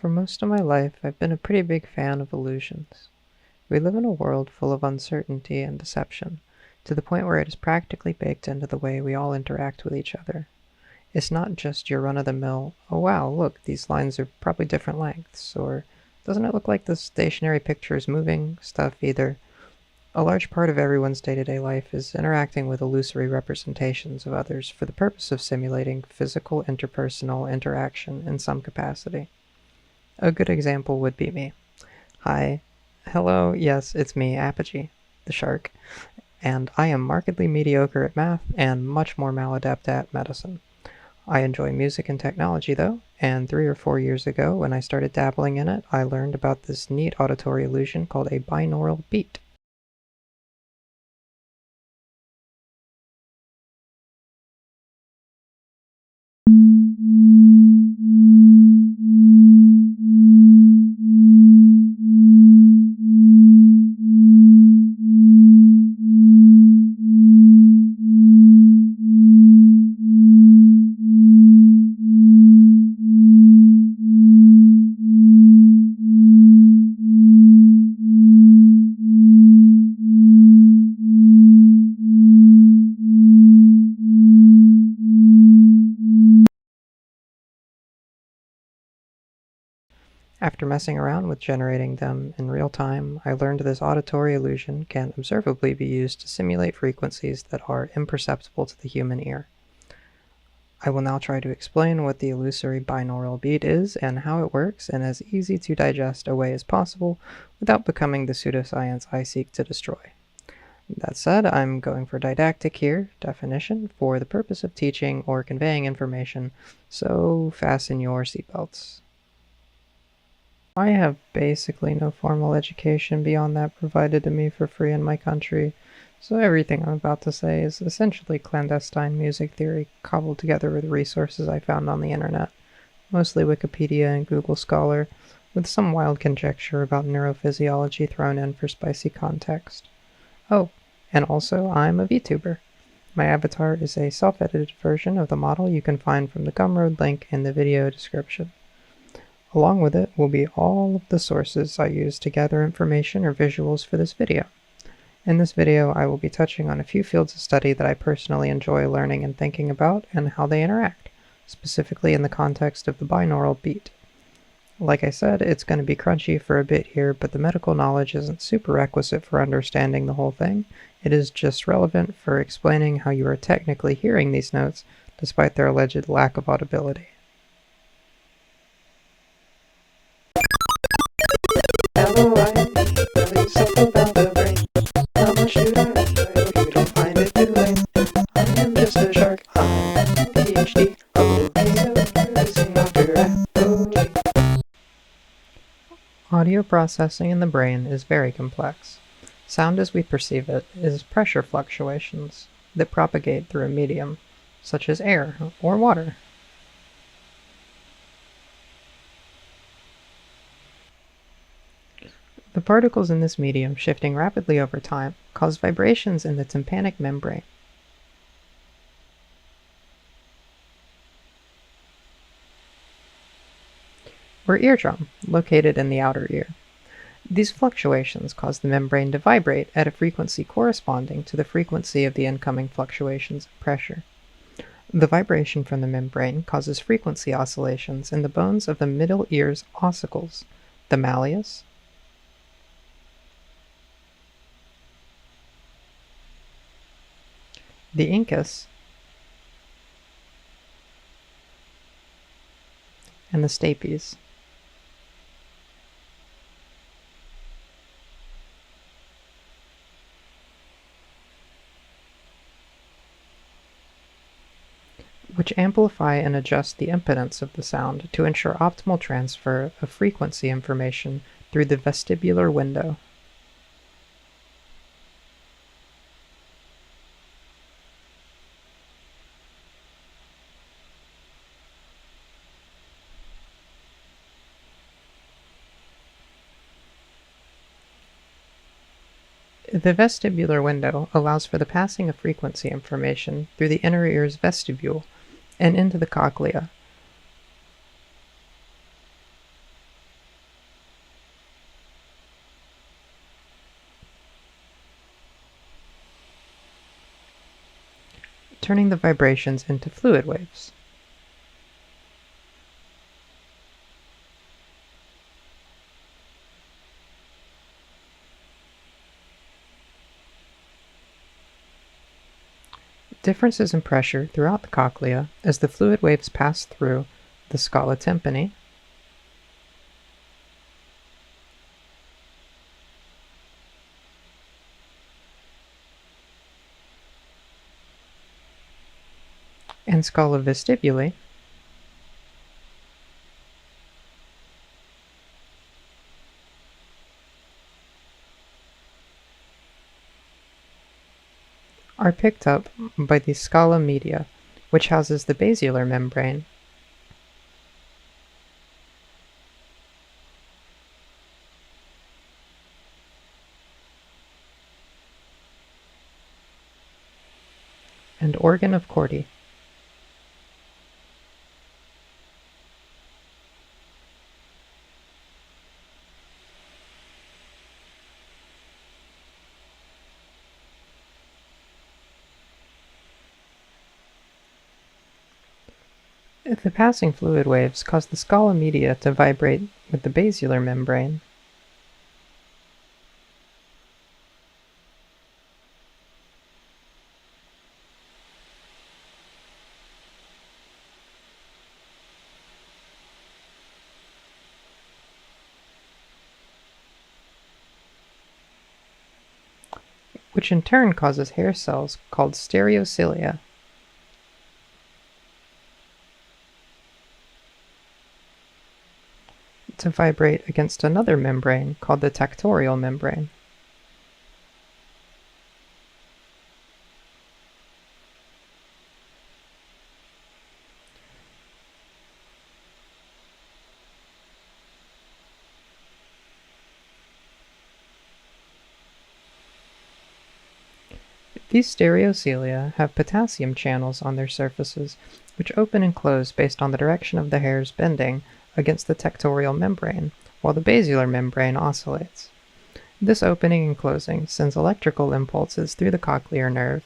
For most of my life, I've been a pretty big fan of illusions. We live in a world full of uncertainty and deception, to the point where it is practically baked into the way we all interact with each other. It's not just your run-of-the-mill, oh wow, look, these lines are probably different lengths, or doesn't it look like the stationary picture is moving stuff either. A large part of everyone's day-to-day life is interacting with illusory representations of others for the purpose of simulating physical interpersonal interaction in some capacity. A good example would be me. Hi. Hello, yes, it's me, Apogee, the shark, and I am markedly mediocre at math and much more maladept at medicine. I enjoy music and technology, though, and 3 or 4 years ago, when I started dabbling in it, I learned about this neat auditory illusion called a binaural beat. After messing around with generating them in real time, I learned this auditory illusion can observably be used to simulate frequencies that are imperceptible to the human ear. I will now try to explain what the illusory binaural beat is and how it works in as easy to digest a way as possible without becoming the pseudoscience I seek to destroy. That said, I'm going for didactic here, definition, for the purpose of teaching or conveying information, so fasten your seatbelts. I have basically no formal education beyond that provided to me for free in my country, so everything I'm about to say is essentially clandestine music theory cobbled together with resources I found on the internet, mostly Wikipedia and Google Scholar, with some wild conjecture about neurophysiology thrown in for spicy context. Oh, and also I'm a VTuber. My avatar is a self-edited version of the model you can find from the Gumroad link in the video description. Along with it will be all of the sources I use to gather information or visuals for this video. In this video, I will be touching on a few fields of study that I personally enjoy learning and thinking about and how they interact, specifically in the context of the binaural beat. Like I said, it's going to be crunchy for a bit here, but the medical knowledge isn't super requisite for understanding the whole thing. It is just relevant for explaining how you are technically hearing these notes, despite their alleged lack of audibility. Really simple about the brain. How much should I if you don't find it too late? I am just a shark, I'm PhD. Okay, so listen after Apogee. Audio processing in the brain is very complex. Sound as we perceive it is pressure fluctuations that propagate through a medium, such as air or water. The particles in this medium, shifting rapidly over time, cause vibrations in the tympanic membrane. Or eardrum, located in the outer ear. These fluctuations cause the membrane to vibrate at a frequency corresponding to the frequency of the incoming fluctuations of pressure. The vibration from the membrane causes frequency oscillations in the bones of the middle ear's ossicles, the malleus, the incus, and the stapes. Which amplify and adjust the impedance of the sound to ensure optimal transfer of frequency information through the vestibular window. The vestibular window allows for the passing of frequency information through the inner ear's vestibule and into the cochlea. turning the vibrations into fluid waves. Differences in pressure throughout the cochlea as the fluid waves pass through the scala tympani and scala vestibuli are picked up by the scala media, which houses the basilar membrane, and organ of Corti. The passing fluid waves cause the scala media to vibrate with the basilar membrane, which in turn causes hair cells called stereocilia to vibrate against another membrane called the tectorial membrane. These stereocilia have potassium channels on their surfaces, which open and close based on the direction of the hair's bending against the tectorial membrane, while the basilar membrane oscillates. This opening and closing sends electrical impulses through the cochlear nerve,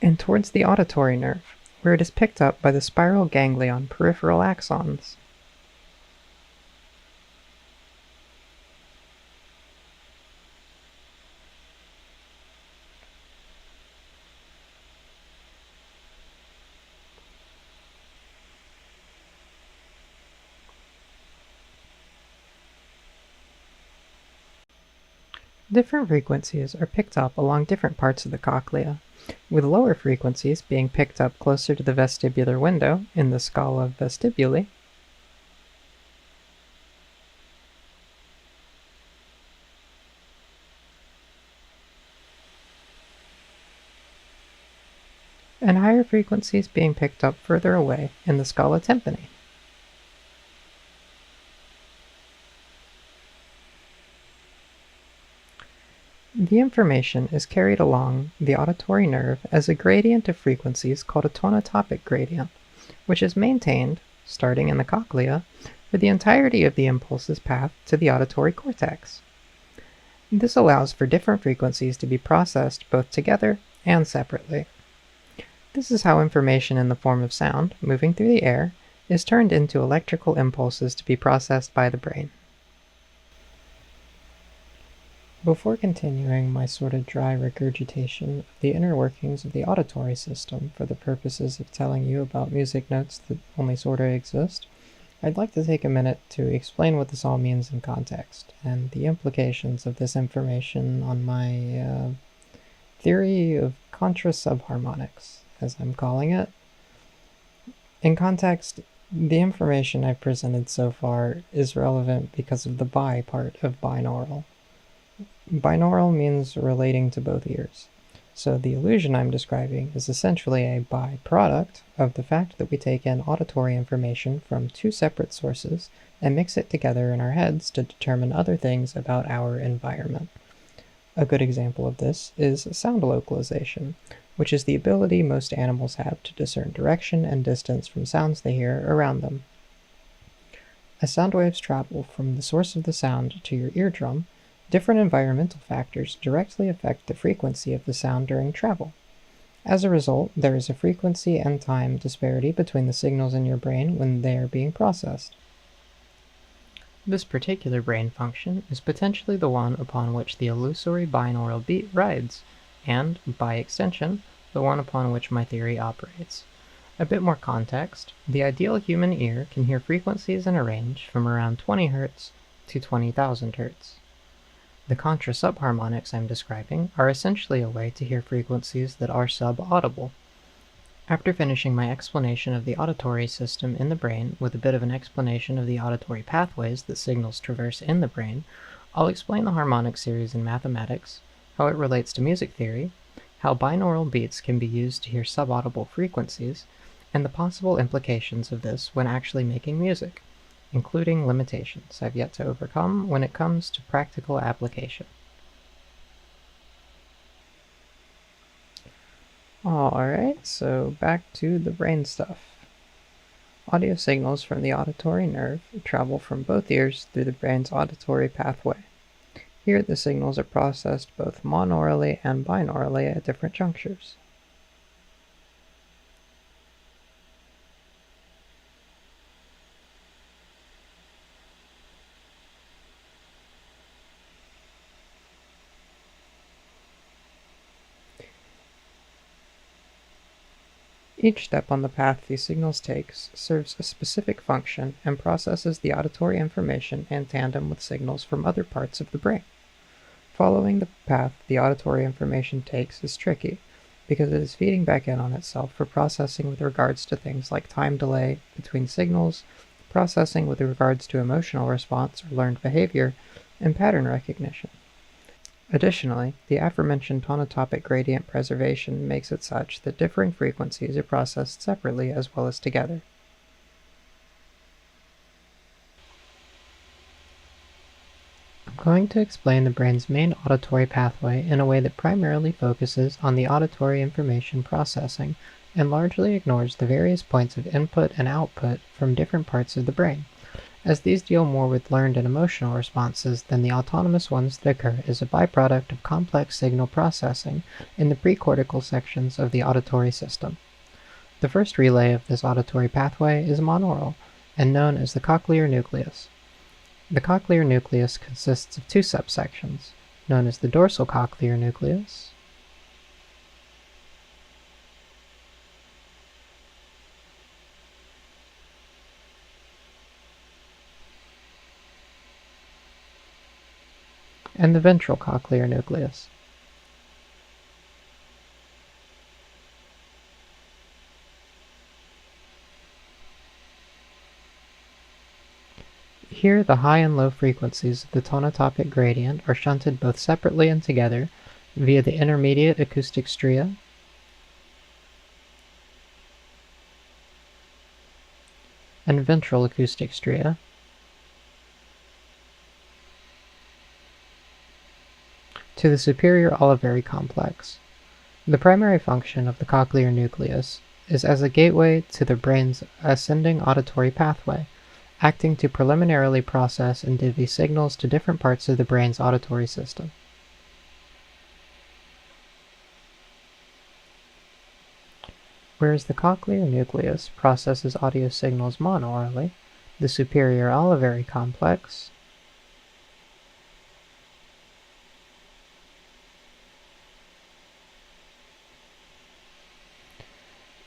and towards the auditory nerve, where it is picked up by the spiral ganglion peripheral axons. Different frequencies are picked up along different parts of the cochlea, with lower frequencies being picked up closer to the vestibular window in the scala vestibuli, and higher frequencies being picked up further away in the scala tympani. The information is carried along the auditory nerve as a gradient of frequencies called a tonotopic gradient, which is maintained, starting in the cochlea, for the entirety of the impulse's path to the auditory cortex. This allows for different frequencies to be processed both together and separately. This is how information in the form of sound, moving through the air, is turned into electrical impulses to be processed by the brain. Before continuing my sort of dry regurgitation of the inner workings of the auditory system for the purposes of telling you about music notes that only sorta exist, I'd like to take a minute to explain what this all means in context, and the implications of this information on my theory of Contra-Subharmonics, as I'm calling it. In context, the information I've presented so far is relevant because of the bi part of binaural. Binaural means relating to both ears, so the illusion I'm describing is essentially a byproduct of the fact that we take in auditory information from two separate sources and mix it together in our heads to determine other things about our environment. A good example of this is sound localization, which is the ability most animals have to discern direction and distance from sounds they hear around them. As sound waves travel from the source of the sound to your eardrum, different environmental factors directly affect the frequency of the sound during travel. As a result, there is a frequency and time disparity between the signals in your brain when they are being processed. This particular brain function is potentially the one upon which the illusory binaural beat rides, and, by extension, the one upon which my theory operates. A bit more context, the ideal human ear can hear frequencies in a range from around 20 Hz to 20,000 Hz. The Contra-Subharmonics I'm describing are essentially a way to hear frequencies that are sub-audible. After finishing my explanation of the auditory system in the brain with a bit of an explanation of the auditory pathways that signals traverse in the brain, I'll explain the harmonic series in mathematics, how it relates to music theory, how binaural beats can be used to hear subaudible frequencies, and the possible implications of this when actually making music, including limitations I've yet to overcome when it comes to practical application. Alright, so back to the brain stuff. Audio signals from the auditory nerve travel from both ears through the brain's auditory pathway. Here the signals are processed both monaurally and binaurally at different junctures. Each step on the path these signals take serves a specific function and processes the auditory information in tandem with signals from other parts of the brain. Following the path the auditory information takes is tricky, because it is feeding back in on itself for processing with regards to things like time delay between signals, processing with regards to emotional response or learned behavior, and pattern recognition. Additionally, the aforementioned tonotopic gradient preservation makes it such that differing frequencies are processed separately as well as together. I'm going to explain the brain's main auditory pathway in a way that primarily focuses on the auditory information processing and largely ignores the various points of input and output from different parts of the brain, as these deal more with learned and emotional responses than the autonomous ones that occur as a byproduct of complex signal processing in the precortical sections of the auditory system. The first relay of this auditory pathway is monaural, and known as the cochlear nucleus. The cochlear nucleus consists of two subsections, known as the dorsal cochlear nucleus and the ventral cochlear nucleus. Here, the high and low frequencies of the tonotopic gradient are shunted both separately and together via the intermediate acoustic stria and ventral acoustic stria, to the superior olivary complex. The primary function of the cochlear nucleus is as a gateway to the brain's ascending auditory pathway, acting to preliminarily process and divvy signals to different parts of the brain's auditory system. Whereas the cochlear nucleus processes audio signals monaurally, the superior olivary complex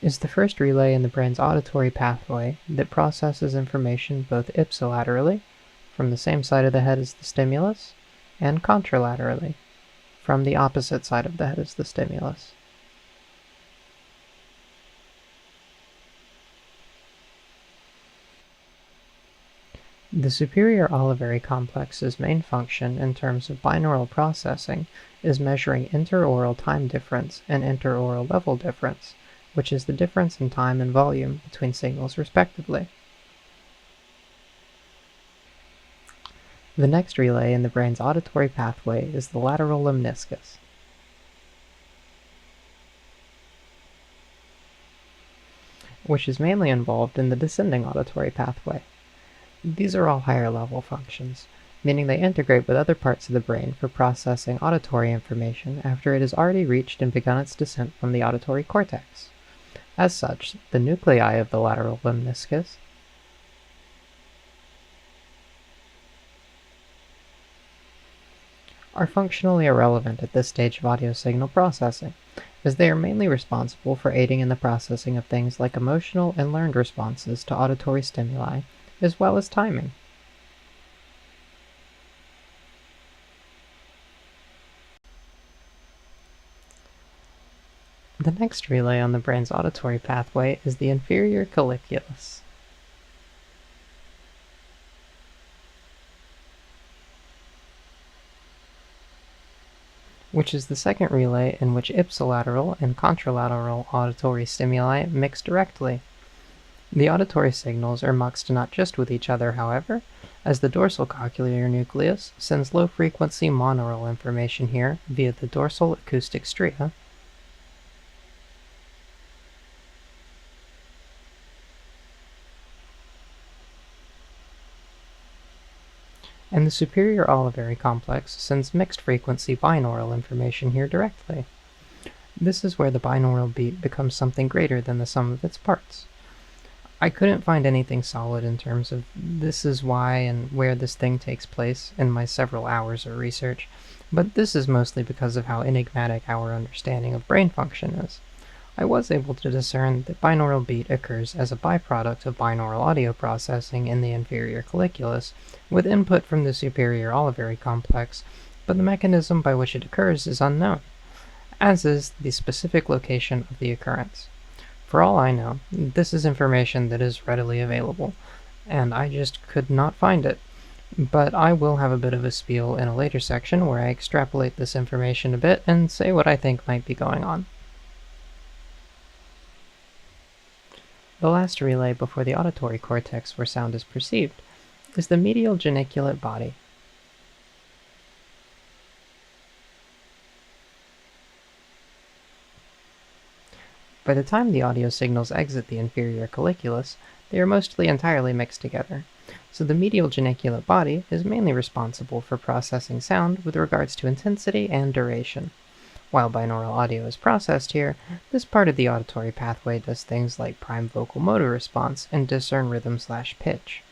is the first relay in the brain's auditory pathway that processes information both ipsilaterally, from the same side of the head as the stimulus, and contralaterally, from the opposite side of the head as the stimulus. The superior olivary complex's main function in terms of binaural processing is measuring interaural time difference and interaural level difference, which is the difference in time and volume between signals respectively. The next relay in the brain's auditory pathway is the lateral lemniscus, which is mainly involved in the descending auditory pathway. These are all higher level functions, meaning they integrate with other parts of the brain for processing auditory information after it has already reached and begun its descent from the auditory cortex. As such, the nuclei of the lateral lemniscus are functionally irrelevant at this stage of audio signal processing, as they are mainly responsible for aiding in the processing of things like emotional and learned responses to auditory stimuli, as well as timing. The next relay on the brain's auditory pathway is the inferior colliculus, which is the second relay in which ipsilateral and contralateral auditory stimuli mix directly. The auditory signals are muxed not just with each other, however, as the dorsal cochlear nucleus sends low-frequency monaural information here via the dorsal acoustic stria, and the superior olivary complex sends mixed-frequency binaural information here directly. This is where the binaural beat becomes something greater than the sum of its parts. I couldn't find anything solid in terms of this is why and where this thing takes place in my several hours of research, but this is mostly because of how enigmatic our understanding of brain function is. I was able to discern that binaural beat occurs as a byproduct of binaural audio processing in the inferior colliculus, with input from the superior olivary complex, but the mechanism by which it occurs is unknown, as is the specific location of the occurrence. For all I know, this is information that is readily available, and I just could not find it. But I will have a bit of a spiel in a later section where I extrapolate this information a bit and say what I think might be going on. The last relay before the auditory cortex where sound is perceived is the medial geniculate body. By the time the audio signals exit the inferior colliculus, they are mostly entirely mixed together, so the medial geniculate body is mainly responsible for processing sound with regards to intensity and duration. While binaural audio is processed here, this part of the auditory pathway does things like prime vocal motor response and discern rhythm/pitch.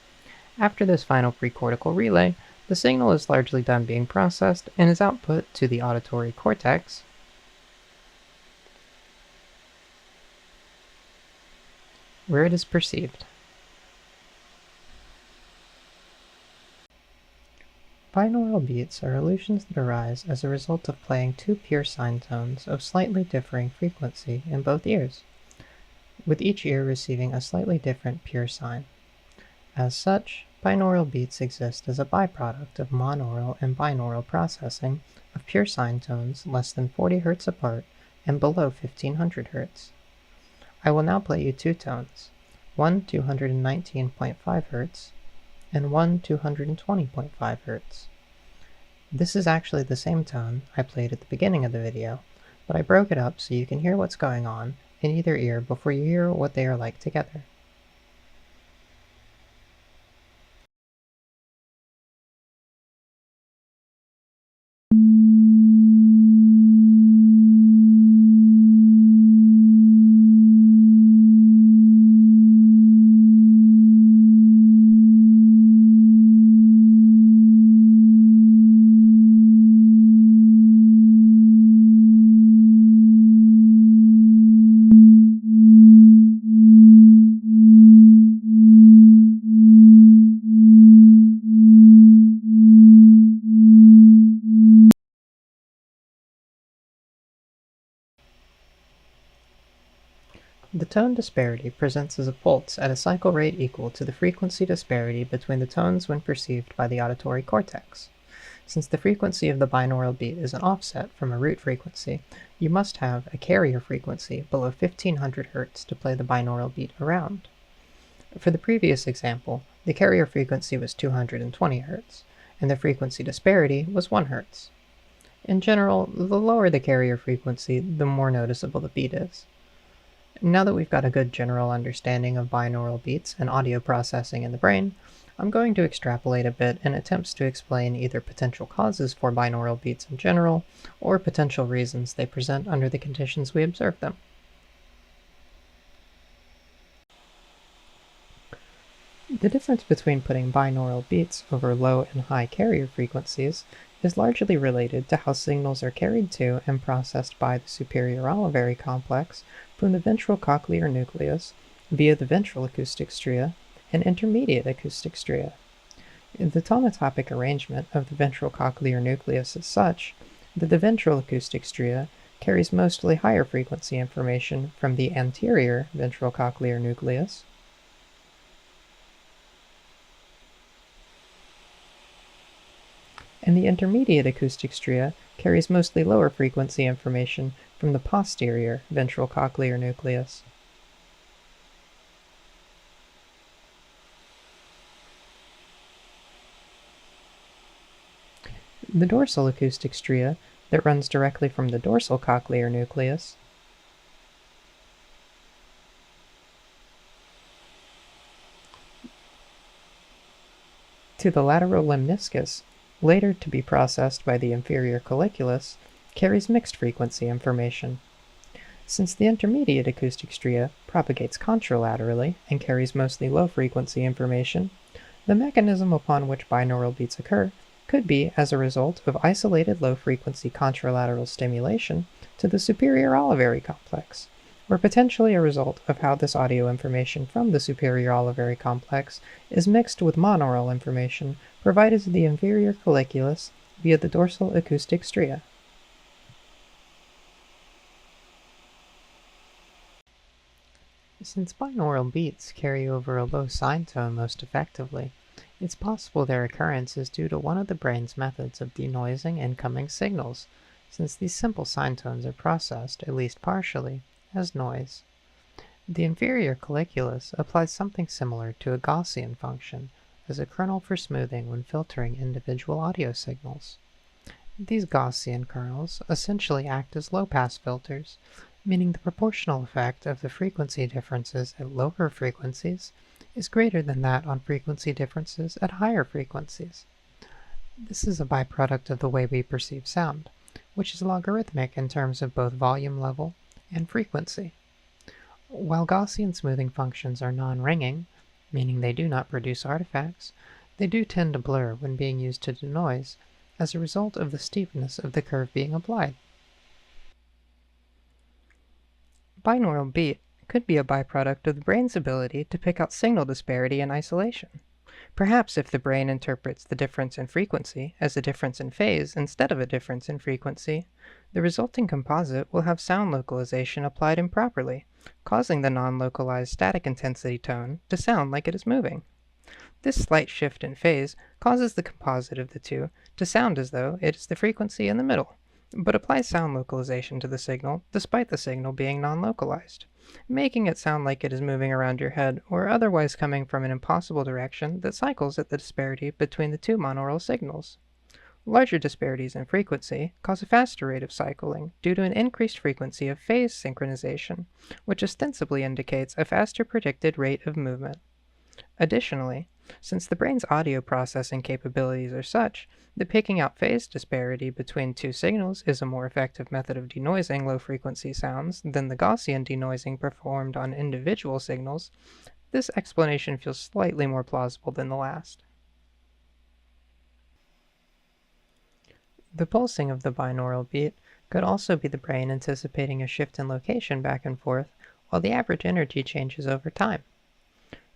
After this final precortical relay, the signal is largely done being processed and is output to the auditory cortex, where it is perceived. Binaural beats are illusions that arise as a result of playing two pure sine tones of slightly differing frequency in both ears, with each ear receiving a slightly different pure sine. As such, binaural beats exist as a byproduct of monaural and binaural processing of pure sine tones less than 40 Hz apart and below 1500 Hz. I will now play you two tones, one 219.5 Hz and one 220.5 Hz. This is actually the same tone I played at the beginning of the video, but I broke it up so you can hear what's going on in either ear before you hear what they are like together. The tone disparity presents as a pulse at a cycle rate equal to the frequency disparity between the tones when perceived by the auditory cortex. Since the frequency of the binaural beat is an offset from a root frequency, you must have a carrier frequency below 1500 Hz to play the binaural beat around. For the previous example, the carrier frequency was 220 Hz, and the frequency disparity was 1 Hz. In general, the lower the carrier frequency, the more noticeable the beat is. Now that we've got a good general understanding of binaural beats and audio processing in the brain, I'm going to extrapolate a bit in attempts to explain either potential causes for binaural beats in general, or potential reasons they present under the conditions we observe them. The difference between putting binaural beats over low and high carrier frequencies is largely related to how signals are carried to and processed by the superior olivary complex from the ventral cochlear nucleus via the ventral acoustic stria and intermediate acoustic stria. The tonotopic arrangement of the ventral cochlear nucleus is such that the ventral acoustic stria carries mostly higher frequency information from the anterior ventral cochlear nucleus, and the intermediate acoustic stria carries mostly lower frequency information from the posterior ventral cochlear nucleus. The dorsal acoustic stria, that runs directly from the dorsal cochlear nucleus, to the lateral lemniscus, later to be processed by the inferior colliculus, carries mixed frequency information. Since the intermediate acoustic stria propagates contralaterally and carries mostly low frequency information, the mechanism upon which binaural beats occur could be as a result of isolated low frequency contralateral stimulation to the superior olivary complex, or potentially a result of how this audio information from the superior olivary complex is mixed with monaural information provided to the inferior colliculus via the dorsal acoustic stria. Since binaural beats carry over a low sine tone most effectively, it's possible their occurrence is due to one of the brain's methods of denoising incoming signals, since these simple sine tones are processed, at least partially, as noise. The inferior colliculus applies something similar to a Gaussian function as a kernel for smoothing when filtering individual audio signals. These Gaussian kernels essentially act as low-pass filters, meaning the proportional effect of the frequency differences at lower frequencies is greater than that on frequency differences at higher frequencies. This is a byproduct of the way we perceive sound, which is logarithmic in terms of both volume level and frequency. While Gaussian smoothing functions are non-ringing, meaning they do not produce artifacts, they do tend to blur when being used to denoise as a result of the steepness of the curve being applied. Binaural beat could be a byproduct of the brain's ability to pick out signal disparity in isolation. Perhaps if the brain interprets the difference in frequency as a difference in phase instead of a difference in frequency, the resulting composite will have sound localization applied improperly, causing the non-localized static intensity tone to sound like it is moving. This slight shift in phase causes the composite of the two to sound as though it is the frequency in the middle, but applies sound localization to the signal despite the signal being non-localized, making it sound like it is moving around your head or otherwise coming from an impossible direction that cycles at the disparity between the two monaural signals. Larger disparities in frequency cause a faster rate of cycling due to an increased frequency of phase synchronization, which ostensibly indicates a faster predicted rate of movement. Additionally, since the brain's audio processing capabilities are such that picking out phase disparity between two signals is a more effective method of denoising low-frequency sounds than the Gaussian denoising performed on individual signals, this explanation feels slightly more plausible than the last. The pulsing of the binaural beat could also be the brain anticipating a shift in location back and forth while the average energy changes over time.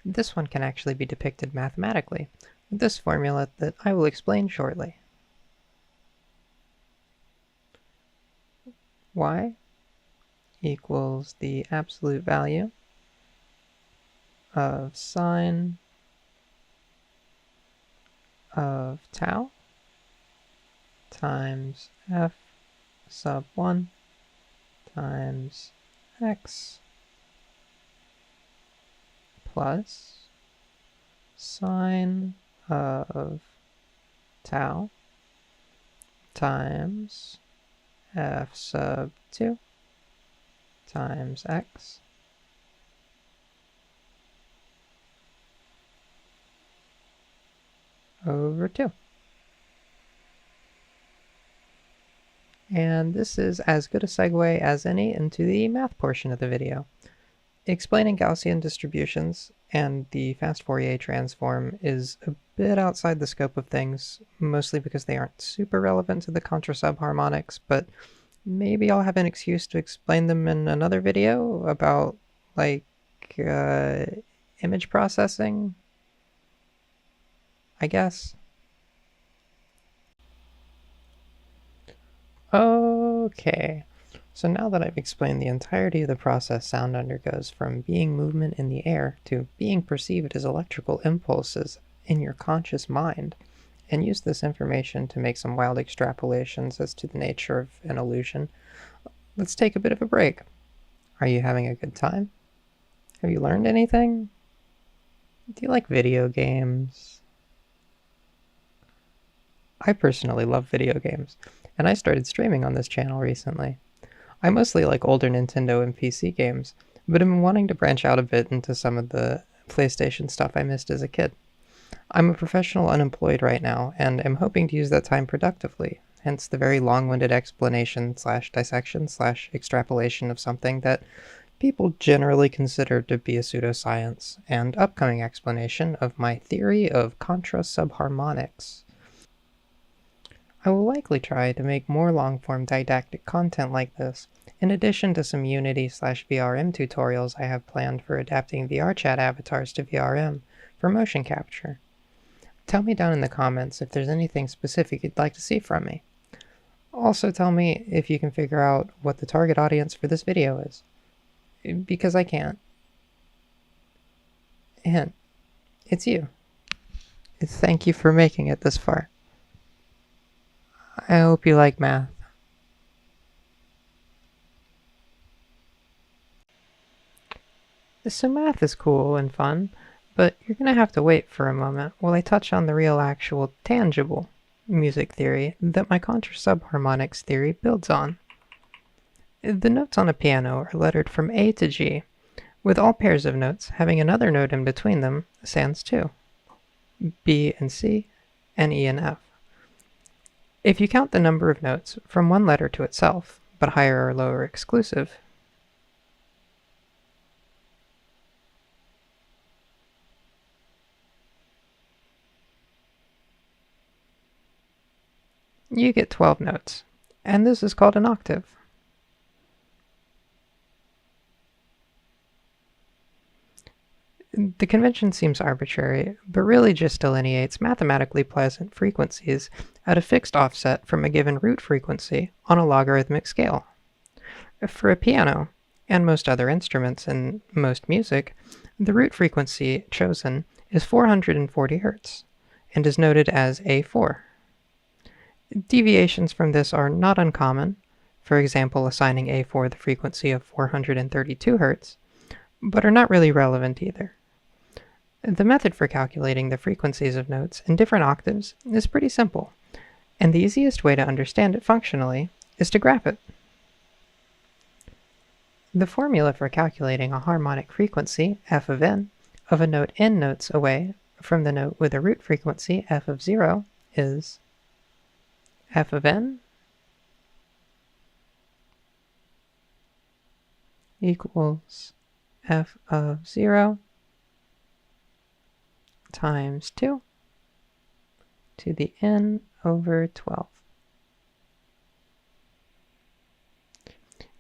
This one can actually be depicted mathematically, with this formula that I will explain shortly. Y equals the absolute value of sine of tau times f sub 1 times x plus sine of tau times f sub 2 times x over 2. And this is as good a segue as any into the math portion of the video. Explaining Gaussian distributions and the fast Fourier transform is a bit outside the scope of things, mostly because they aren't super relevant to the Contra-Subharmonics, but maybe I'll have an excuse to explain them in another video about, like, image processing, I guess. Okay, so now that I've explained the entirety of the process sound undergoes from being movement in the air to being perceived as electrical impulses in your conscious mind, and used this information to make some wild extrapolations as to the nature of an illusion, let's take a bit of a break. Are you having a good time? Have you learned anything? Do you like video games? I personally love video games, and I started streaming on this channel recently. I mostly like older Nintendo and PC games, but I'm wanting to branch out a bit into some of the PlayStation stuff I missed as a kid. I'm a professional unemployed right now, and am hoping to use that time productively, hence the very long-winded explanation slash dissection slash extrapolation of something that people generally consider to be a pseudoscience, and upcoming explanation of my theory of Contra-Subharmonics. I will likely try to make more long-form didactic content like this, in addition to some Unity/VRM tutorials I have planned for adapting VRChat avatars to VRM for motion capture. Tell me down in the comments if there's anything specific you'd like to see from me. Also tell me if you can figure out what the target audience for this video is, because I can't. And it's you. Thank you for making it this far. I hope you like math. So math is cool and fun, but you're going to have to wait for a moment while I touch on the real, actual, tangible music theory that my Contra-Subharmonics theory builds on. The notes on a piano are lettered from A to G, with all pairs of notes having another note in between them sans 2, B and C, and E and F. If you count the number of notes from one letter to itself, but higher or lower exclusive, you get 12 notes, and this is called an octave. The convention seems arbitrary, but really just delineates mathematically pleasant frequencies at a fixed offset from a given root frequency on a logarithmic scale. For a piano, and most other instruments and most music, the root frequency chosen is 440 Hz, and is noted as A4. Deviations from this are not uncommon, for example assigning A4 the frequency of 432 Hz, but are not really relevant either. The method for calculating the frequencies of notes in different octaves is pretty simple, and the easiest way to understand it functionally is to graph it. The formula for calculating a harmonic frequency, f of n, of a note n notes away from the note with a root frequency f of 0 is f of n equals f of 0 times 2 to the n over 12.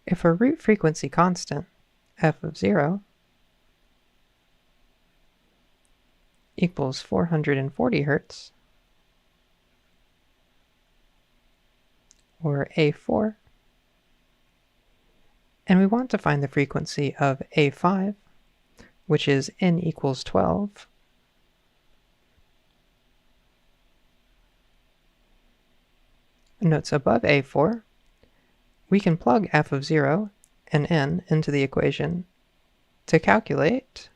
If a root frequency constant, f of 0, equals 440 Hz, or A4, and we want to find the frequency of A5, which is n equals 12, notes above A4, we can plug f of 0 and n into the equation to calculate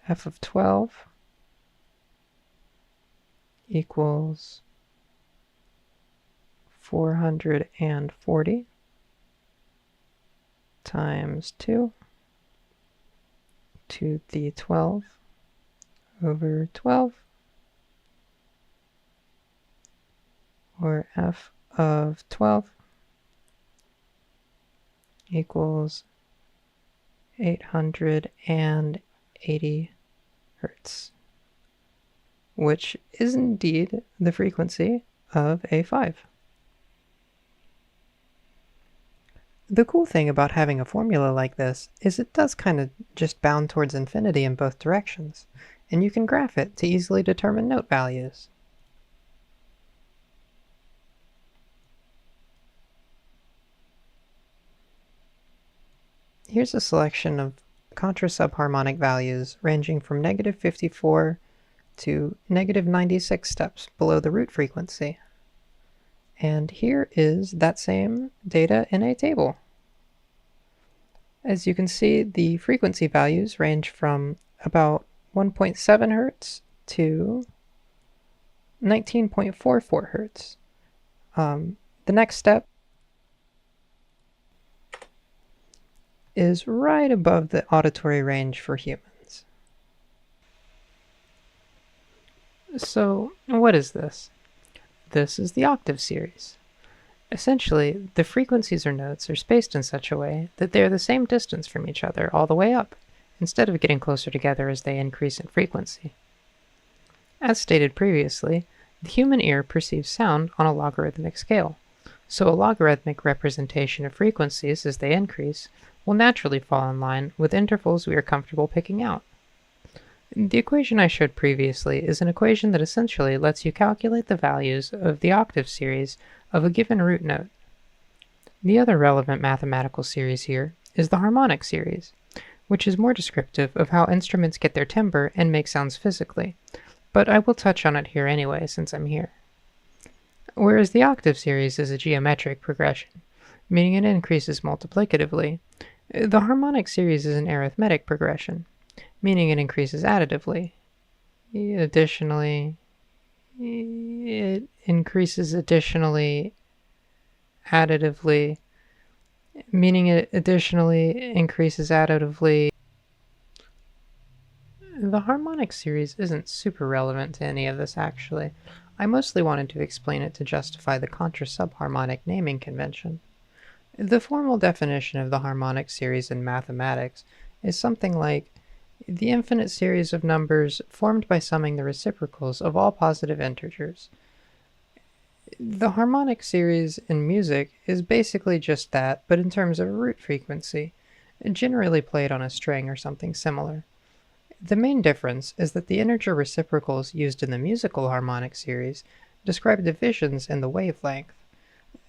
f of 12 equals 440 times 2 to the 12 over 12, or f of 12 equals 880 hertz, which is indeed the frequency of A5. The cool thing about having a formula like this is it does kind of just bound towards infinity in both directions, and you can graph it to easily determine note values. Here's a selection of contra-subharmonic values ranging from -54 to -96 steps below the root frequency. And here is that same data in a table. As you can see, the frequency values range from about 1.7 hertz to 19.44 hertz. The next step is right above the auditory range for humans. So, what is this? This is the octave series. Essentially, the frequencies or notes are spaced in such a way that they are the same distance from each other all the way up, instead of getting closer together as they increase in frequency. As stated previously, the human ear perceives sound on a logarithmic scale, so a logarithmic representation of frequencies as they increase will naturally fall in line with intervals we are comfortable picking out. The equation I showed previously is an equation that essentially lets you calculate the values of the octave series of a given root note. The other relevant mathematical series here is the harmonic series, which is more descriptive of how instruments get their timbre and make sounds physically, but I will touch on it here anyway since I'm here. Whereas the octave series is a geometric progression, meaning it increases multiplicatively, the harmonic series is an arithmetic progression, meaning it increases additively. Additionally, it increases additionally additively, meaning it additionally increases additively. The harmonic series isn't super relevant to any of this actually. I mostly wanted to explain it to justify the contra-subharmonic naming convention. The formal definition of the harmonic series in mathematics is something like the infinite series of numbers formed by summing the reciprocals of all positive integers. The harmonic series in music is basically just that, but in terms of a root frequency, generally played on a string or something similar. The main difference is that the integer reciprocals used in the musical harmonic series describe divisions in the wavelength,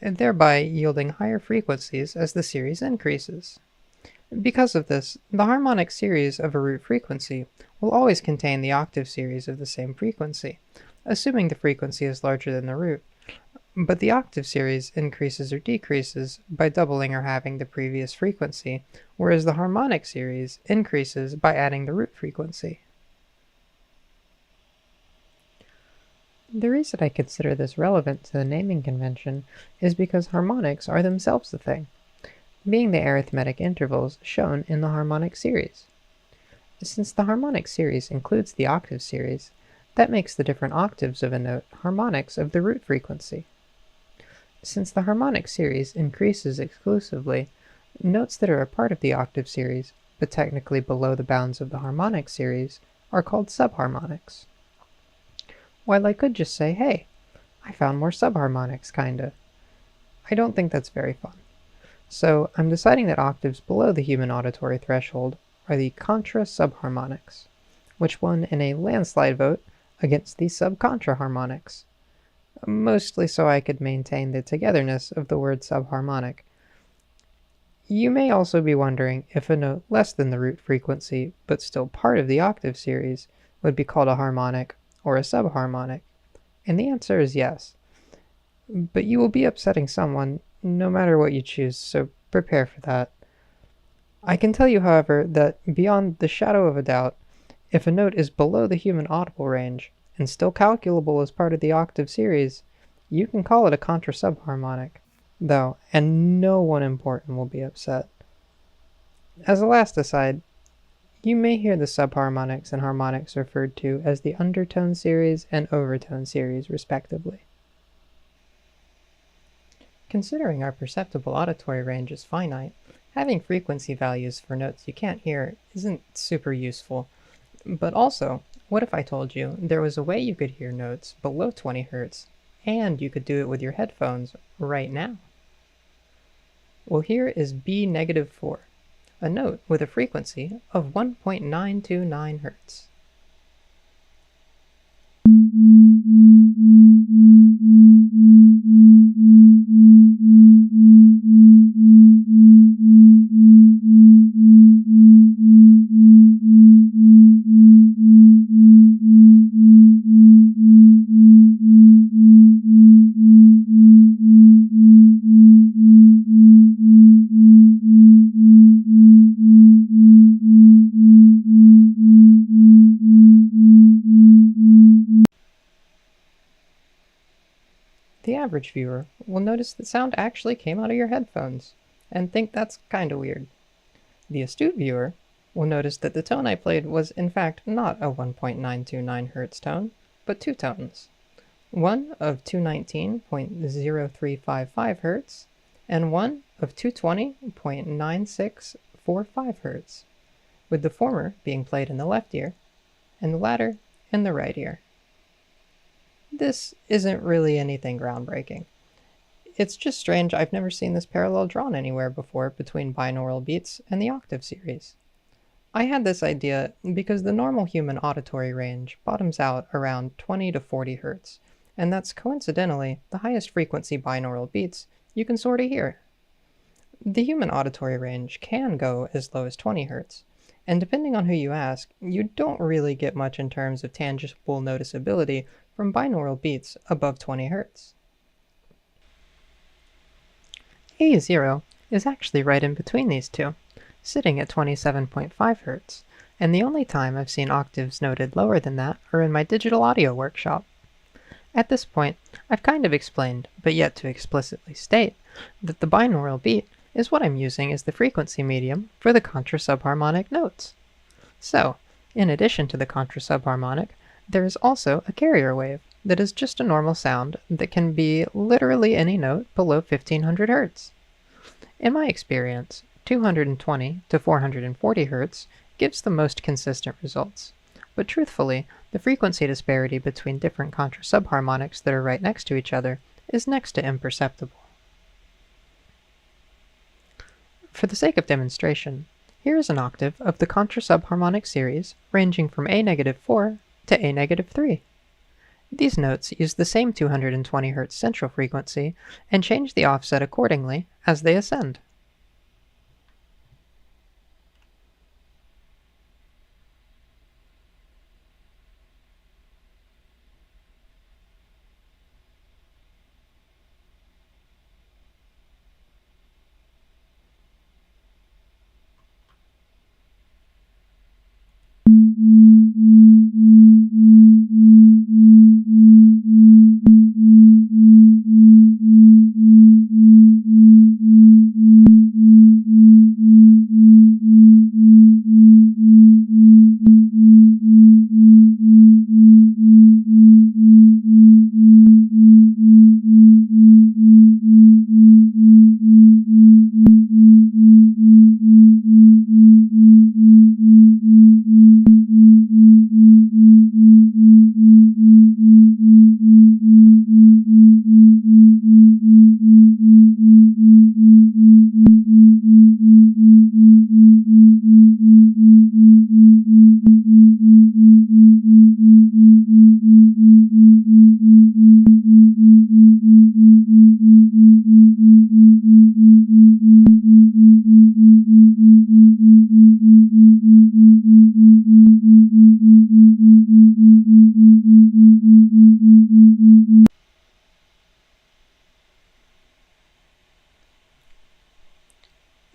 thereby yielding higher frequencies as the series increases. Because of this, the harmonic series of a root frequency will always contain the octave series of the same frequency, assuming the frequency is larger than the root, but the octave series increases or decreases by doubling or halving the previous frequency, whereas the harmonic series increases by adding the root frequency. The reason I consider this relevant to the naming convention is because harmonics are themselves the thing, being the arithmetic intervals shown in the harmonic series. Since the harmonic series includes the octave series, that makes the different octaves of a note harmonics of the root frequency. Since the harmonic series increases exclusively, notes that are a part of the octave series, but technically below the bounds of the harmonic series, are called subharmonics. While I could just say, hey, I found more subharmonics, kinda. I don't think that's very fun. So I'm deciding that octaves below the human auditory threshold are the contra-subharmonics, which won in a landslide vote against the sub-contra-harmonics, mostly so I could maintain the togetherness of the word subharmonic. You may also be wondering if a note less than the root frequency, but still part of the octave series, would be called a harmonic or a subharmonic, and the answer is yes. But you will be upsetting someone no matter what you choose, so prepare for that. I can tell you, however, that beyond the shadow of a doubt, if a note is below the human audible range, and still calculable as part of the octave series, you can call it a contra-subharmonic, though, and no one important will be upset. As a last aside, you may hear the subharmonics and harmonics referred to as the undertone series and overtone series, respectively. Considering our perceptible auditory range is finite, having frequency values for notes you can't hear isn't super useful. But also, what if I told you there was a way you could hear notes below 20 Hz, and you could do it with your headphones right now? Well, here is B-4, a note with a frequency of 1.929 Hz. The average viewer will notice that sound actually came out of your headphones, and think that's kinda weird. The astute viewer will notice that the tone I played was in fact not a 1.929 Hz tone, but two tones. One of 219.0355 Hz, and one of 220.9645 Hz, with the former being played in the left ear, and the latter in the right ear. This isn't really anything groundbreaking. It's just strange I've never seen this parallel drawn anywhere before between binaural beats and the octave series. I had this idea because the normal human auditory range bottoms out around 20 to 40 Hz, and that's coincidentally the highest frequency binaural beats you can sorta hear. The human auditory range can go as low as 20 Hz, and depending on who you ask, you don't really get much in terms of tangible noticeability from binaural beats above 20 Hz. A0 is actually right in between these two, sitting at 27.5 Hz, and the only time I've seen octaves noted lower than that are in my digital audio workshop. At this point, I've kind of explained, but yet to explicitly state, that the binaural beat is what I'm using as the frequency medium for the contra-subharmonic notes. So, in addition to the contra-subharmonic, there is also a carrier wave that is just a normal sound that can be literally any note below 1500 Hz. In my experience, 220 to 440 Hz gives the most consistent results, but truthfully, the frequency disparity between different contra-subharmonics that are right next to each other is next to imperceptible. For the sake of demonstration, here is an octave of the contra-subharmonic series ranging from A-4 to A-3. These notes use the same 220 Hz central frequency and change the offset accordingly as they ascend.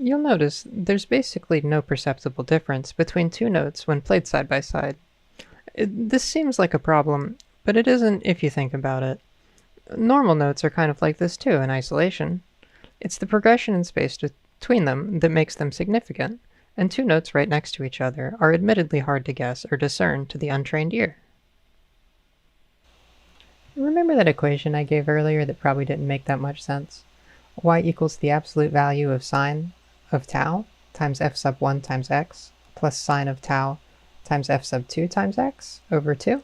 You'll notice there's basically no perceptible difference between two notes when played side by side. This seems like a problem, But it isn't if you think about it. Normal notes are kind of like this too in isolation. It's the progression in space between them that makes them significant, and two notes right next to each other are admittedly hard to guess or discern to the untrained ear. Remember that equation I gave earlier that probably didn't make that much sense? Y equals the absolute value of sine of tau times f sub 1 times x plus sine of tau times f sub 2 times x over 2?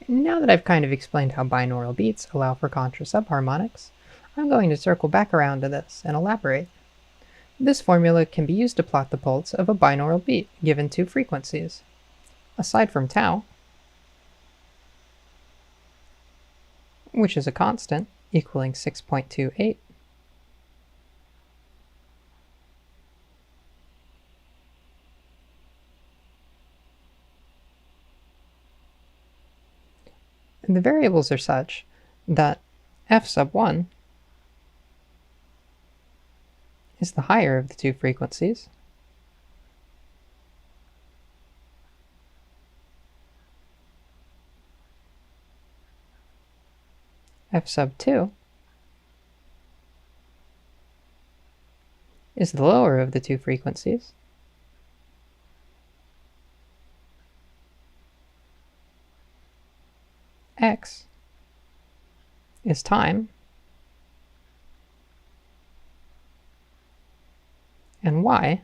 Now that I've kind of explained how binaural beats allow for contra-subharmonics, I'm going to circle back around to this and elaborate. This formula can be used to plot the pulse of a binaural beat given two frequencies. Aside from tau, which is a constant equaling 6.28, and the variables are such that f sub 1 is the higher of the two frequencies, f sub 2 is the lower of the two frequencies, x is time, and y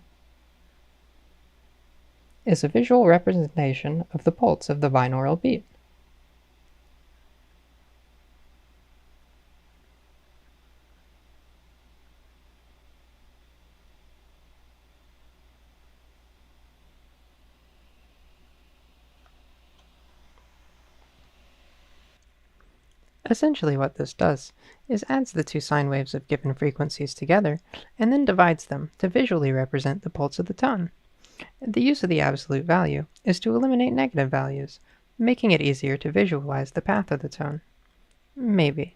is a visual representation of the pulse of the binaural beat. Essentially what this does is adds the two sine waves of given frequencies together and then divides them to visually represent the pulse of the tone. The use of the absolute value is to eliminate negative values, making it easier to visualize the path of the tone. Maybe.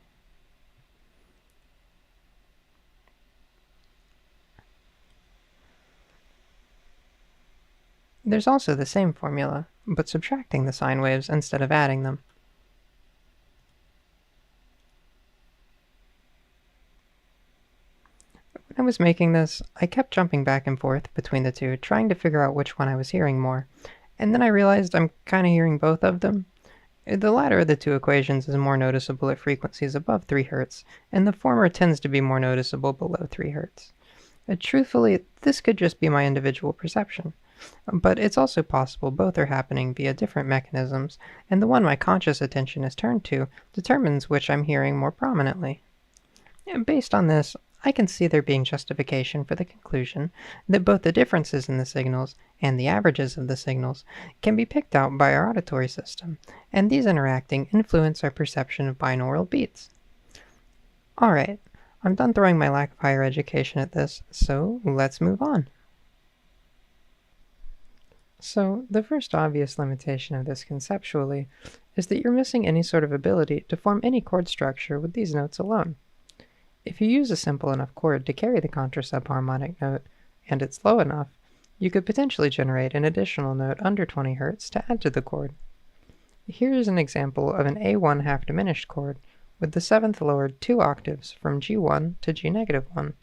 There's also the same formula, but subtracting the sine waves instead of adding them. When I was making this, I kept jumping back and forth between the two, trying to figure out which one I was hearing more, and then I realized I'm kinda hearing both of them. The latter of the two equations is more noticeable at frequencies above 3 Hz, and the former tends to be more noticeable below 3 Hz. Truthfully, this could just be my individual perception, but it's also possible both are happening via different mechanisms, and the one my conscious attention is turned to determines which I'm hearing more prominently. Based on this, I can see there being justification for the conclusion that both the differences in the signals and the averages of the signals can be picked out by our auditory system, and these interacting influence our perception of binaural beats. Alright, I'm done throwing my lack of higher education at this, so let's move on. So, the first obvious limitation of this conceptually is that you're missing any sort of ability to form any chord structure with these notes alone. If you use a simple enough chord to carry the contra-subharmonic note, and it's low enough, you could potentially generate an additional note under 20 Hz to add to the chord. Here is an example of an A1 half diminished chord, with the 7th lowered 2 octaves from G1 to G-1.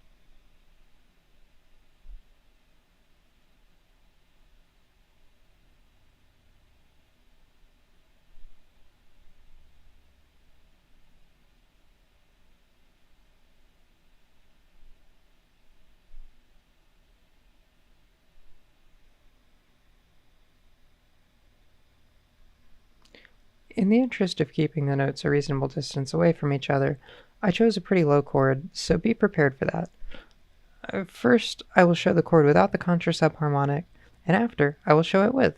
In the interest of keeping the notes a reasonable distance away from each other, I chose a pretty low chord, so be prepared for that. First, I will show the chord without the contra-subharmonic, and after, I will show it with.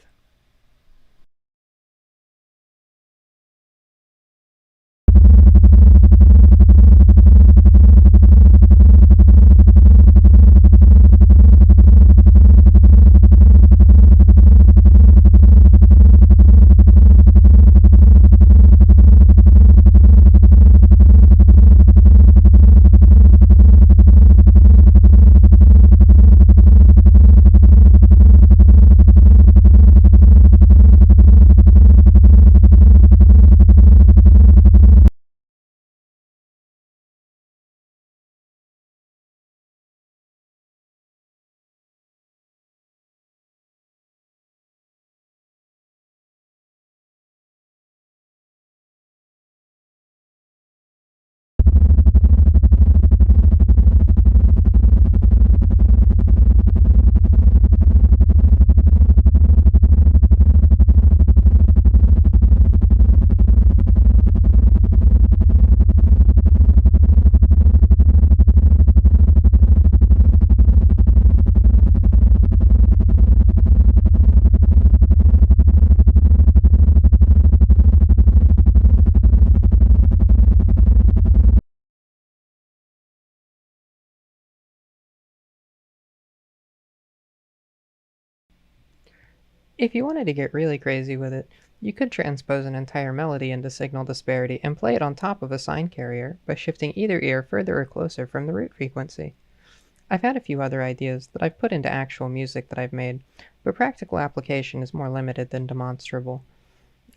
If you wanted to get really crazy with it, you could transpose an entire melody into signal disparity and play it on top of a sine carrier by shifting either ear further or closer from the root frequency. I've had a few other ideas that I've put into actual music that I've made, but practical application is more limited than demonstrable.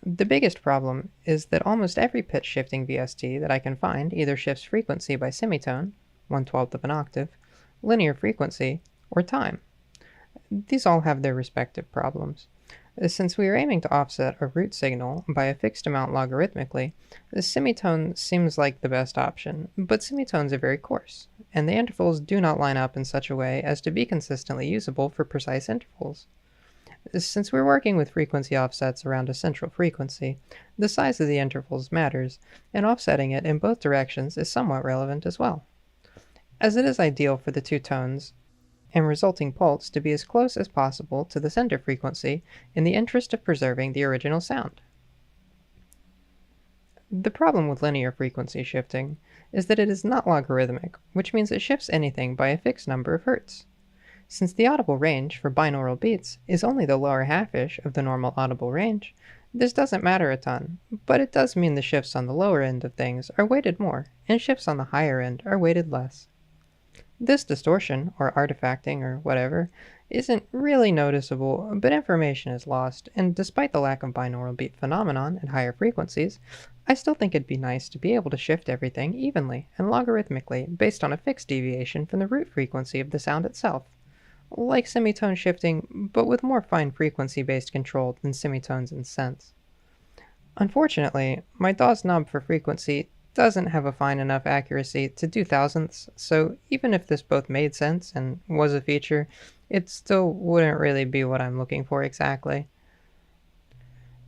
The biggest problem is that almost every pitch shifting VST that I can find either shifts frequency by semitone, 1/12 of an octave, linear frequency, or time. These all have their respective problems. Since we are aiming to offset a root signal by a fixed amount logarithmically, the semitone seems like the best option, but semitones are very coarse, and the intervals do not line up in such a way as to be consistently usable for precise intervals. Since we're working with frequency offsets around a central frequency, the size of the intervals matters, and offsetting it in both directions is somewhat relevant as well, as it is ideal for the two tones and resulting pulse to be as close as possible to the center frequency in the interest of preserving the original sound. The problem with linear frequency shifting is that it is not logarithmic, which means it shifts anything by a fixed number of hertz. Since the audible range for binaural beats is only the lower half-ish of the normal audible range, this doesn't matter a ton, but it does mean the shifts on the lower end of things are weighted more, and shifts on the higher end are weighted less. This distortion, or artifacting, or whatever, isn't really noticeable, but information is lost, and despite the lack of binaural beat phenomenon at higher frequencies, I still think it'd be nice to be able to shift everything evenly and logarithmically based on a fixed deviation from the root frequency of the sound itself, like semitone shifting, but with more fine frequency-based control than semitones and cents. Unfortunately, my DAW's knob for frequency doesn't have a fine enough accuracy to do thousandths, so even if this both made sense and was a feature, it still wouldn't really be what I'm looking for exactly.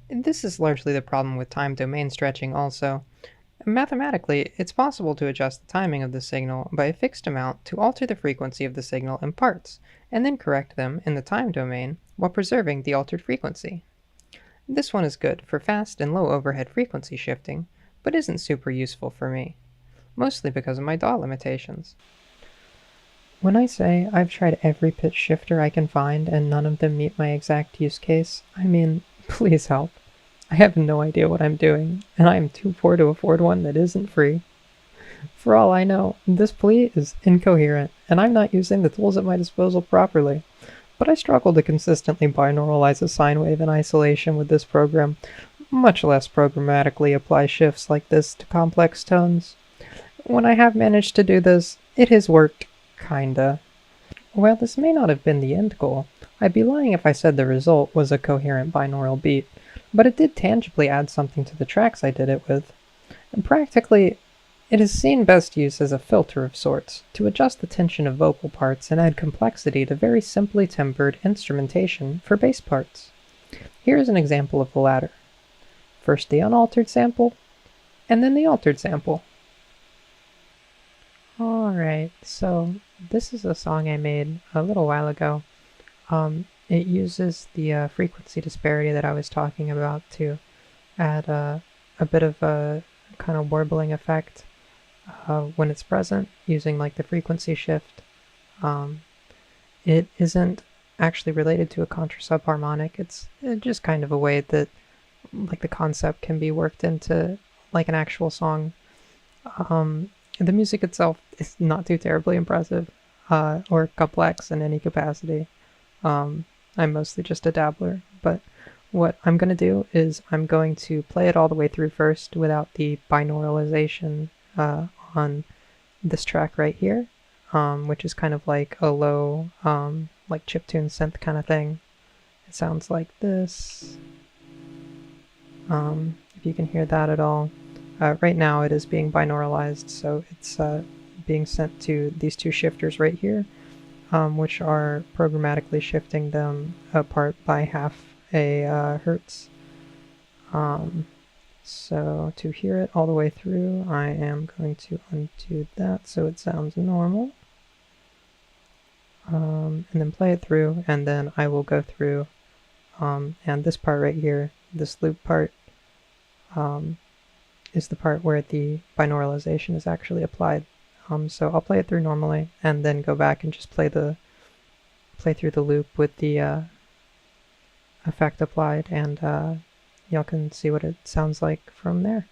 This is largely the problem with time domain stretching also. Mathematically, it's possible to adjust the timing of the signal by a fixed amount to alter the frequency of the signal in parts, and then correct them in the time domain while preserving the altered frequency. This one is good for fast and low overhead frequency shifting, but isn't super useful for me, mostly because of my DAW limitations. When I say I've tried every pitch shifter I can find and none of them meet my exact use case, I mean, please help. I have no idea what I'm doing, and I am too poor to afford one that isn't free. For all I know, this plea is incoherent, and I'm not using the tools at my disposal properly. But I struggle to consistently binauralize a sine wave in isolation with this program, much less programmatically apply shifts like this to complex tones. When I have managed to do this, it has worked, kinda. While this may not have been the end goal, I'd be lying if I said the result was a coherent binaural beat, but it did tangibly add something to the tracks I did it with. And practically, it is seen best use as a filter of sorts, to adjust the tension of vocal parts and add complexity to very simply tempered instrumentation for bass parts. Here is an example of the latter. First the unaltered sample, and then the altered sample. Alright, so this is a song I made a little while ago. It uses the frequency disparity that I was talking about to add a bit of a kind of warbling effect when it's present, using like the frequency shift. It isn't actually related to a contra-subharmonic. It's just kind of a way that like the concept can be worked into like an actual song. The music itself is not too terribly impressive or complex in any capacity. I'm mostly just a dabbler, but what I'm going to do is I'm going to play it all the way through first without the binauralization on this track right here, which is kind of like a low, like chiptune synth kind of thing. It sounds like this. If you can hear that at all. Right now it is being binauralized, so it's being sent to these two shifters right here, which are programmatically shifting them apart by half a hertz. So to hear it all the way through, I am going to undo that so it sounds normal. And then play it through, and then I will go through, and this part right here, this loop part, is the part where the binauralization is actually applied. So I'll play it through normally, and then go back and just play through the loop with the effect applied, and y'all can see what it sounds like from there.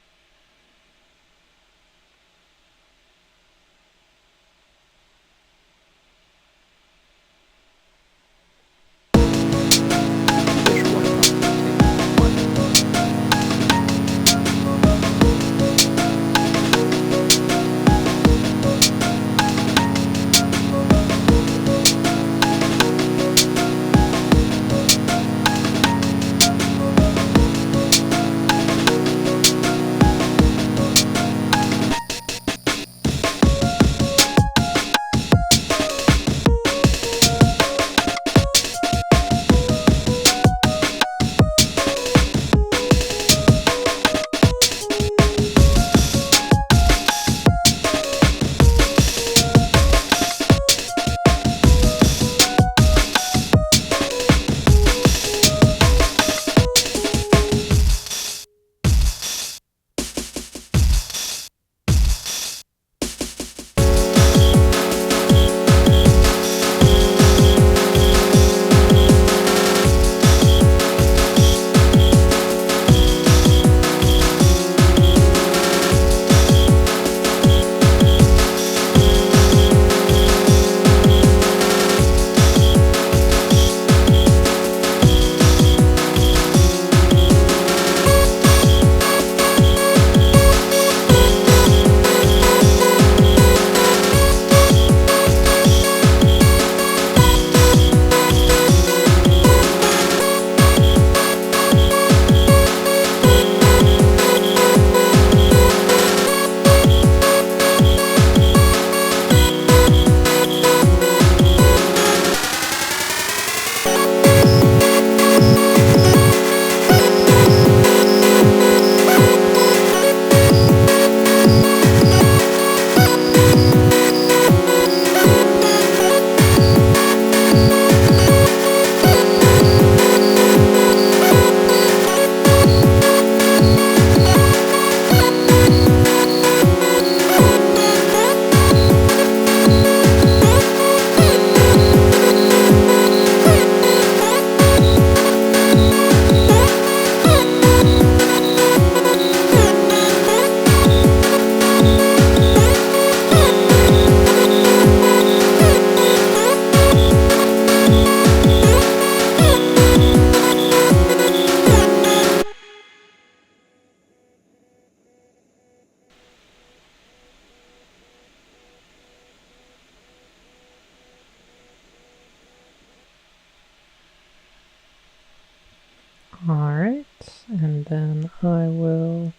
Alright, and then I will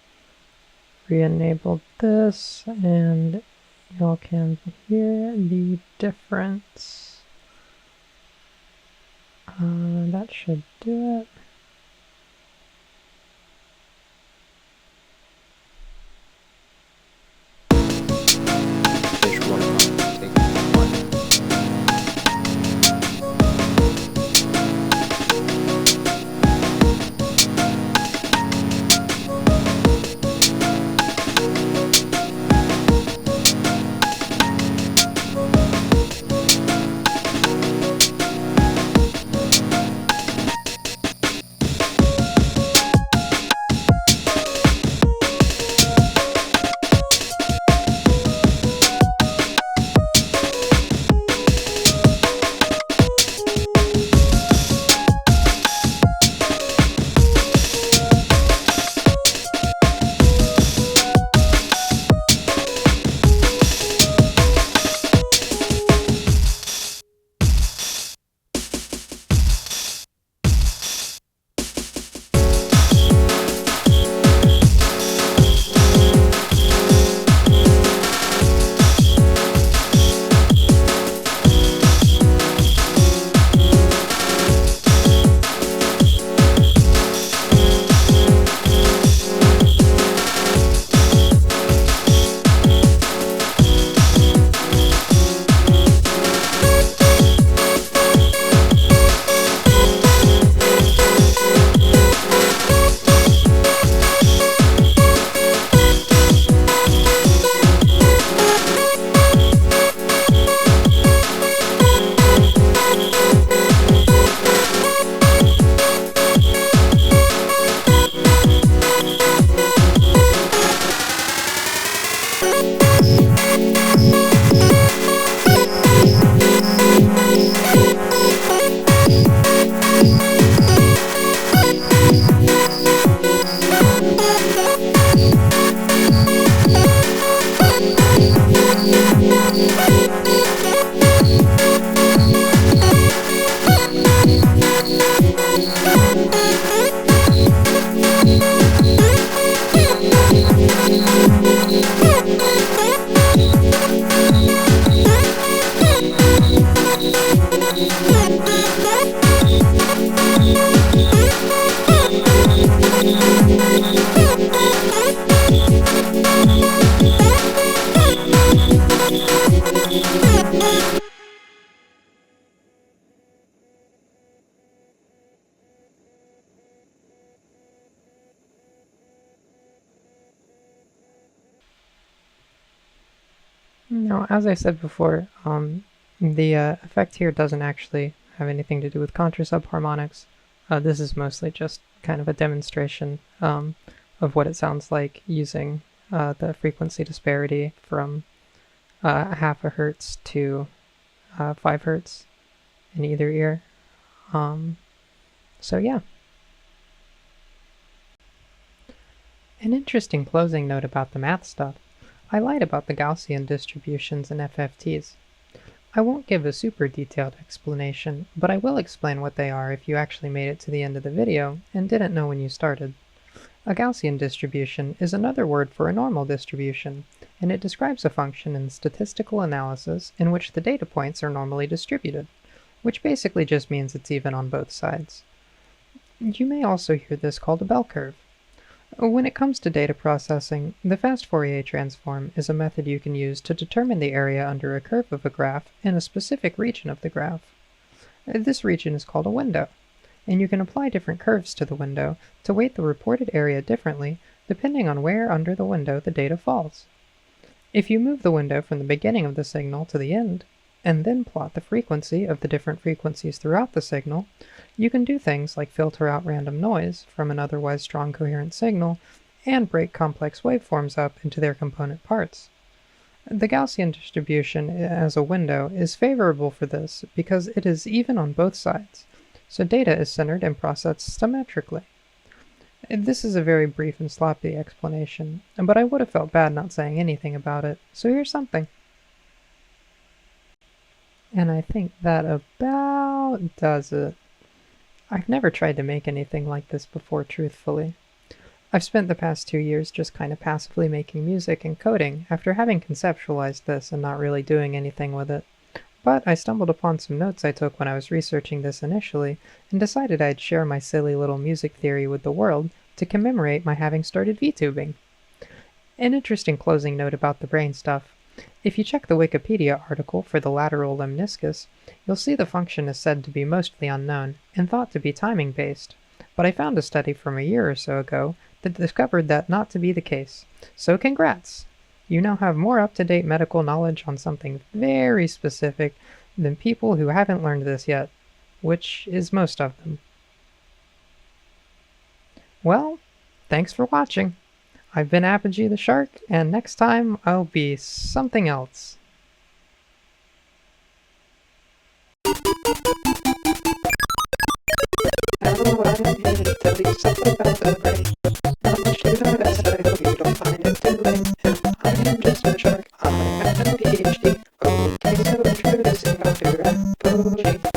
re-enable this, and y'all can hear the difference. That should do it. Now, as I said before, the effect here doesn't actually have anything to do with Contra-Subharmonics. This is mostly just kind of a demonstration of what it sounds like using the frequency disparity from half a hertz to 5 hertz in either ear. So yeah. An interesting closing note about the math stuff. I lied about the Gaussian distributions and FFTs. I won't give a super detailed explanation, but I will explain what they are if you actually made it to the end of the video and didn't know when you started. A Gaussian distribution is another word for a normal distribution, and it describes a function in statistical analysis in which the data points are normally distributed, which basically just means it's even on both sides. You may also hear this called a bell curve. When it comes to data processing, the fast Fourier transform is a method you can use to determine the area under a curve of a graph in a specific region of the graph. This region is called a window, and you can apply different curves to the window to weight the reported area differently depending on where under the window the data falls. If you move the window from the beginning of the signal to the end, and then plot the frequency of the different frequencies throughout the signal, you can do things like filter out random noise from an otherwise strong coherent signal and break complex waveforms up into their component parts. The Gaussian distribution as a window is favorable for this because it is even on both sides, so data is centered and processed symmetrically. This is a very brief and sloppy explanation, but I would have felt bad not saying anything about it, so here's something. And I think that about does it. I've never tried to make anything like this before, truthfully. I've spent the past 2 years just kind of passively making music and coding after having conceptualized this and not really doing anything with it. But I stumbled upon some notes I took when I was researching this initially and decided I'd share my silly little music theory with the world to commemorate my having started VTubing. An interesting closing note about the brain stuff. If you check the Wikipedia article for the lateral lemniscus, you'll see the function is said to be mostly unknown and thought to be timing-based, but I found a study from a year or so ago that discovered that not to be the case. So congrats! You now have more up-to-date medical knowledge on something very specific than people who haven't learned this yet, which is most of them. Well, thanks for watching. I've been Apogee the Shark, and next time I'll be something else. I don't know what I'm going to tell you something about the brain. I'll do my best, I hope you don't find it too late. If I am just a shark, I have no PhD. Okay, so introducing Dr. Edpogee.